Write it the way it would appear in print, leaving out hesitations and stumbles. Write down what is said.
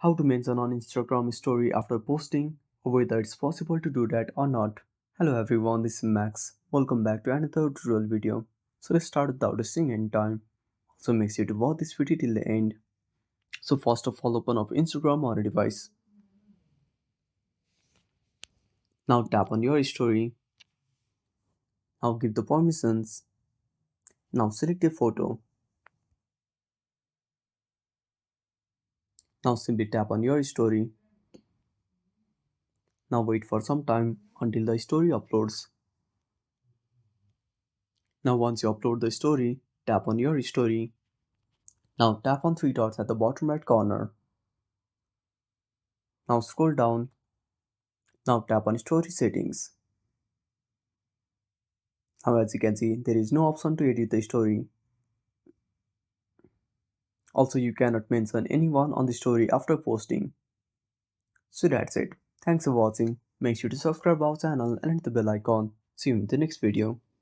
How to mention on Instagram story after posting, or whether it's possible to do that or not. Hello everyone, this is Max. Welcome back to another tutorial video. So let's start without wasting any time. So make sure to watch this video till the end. So first of all, open up Instagram on a device. Now tap on your story. Now give the permissions. Now select a photo. Now simply tap on your story. Now wait for some time until the story uploads. Now once you upload the story, tap on your story. Now tap on three dots at the bottom right corner. Now scroll down. Now tap on story settings. Now as you can see, there is no option to edit the story. Also, you cannot mention anyone on the story after posting. So that's it. Thanks for watching. Make sure to subscribe our channel and hit the bell icon. See you in the next video.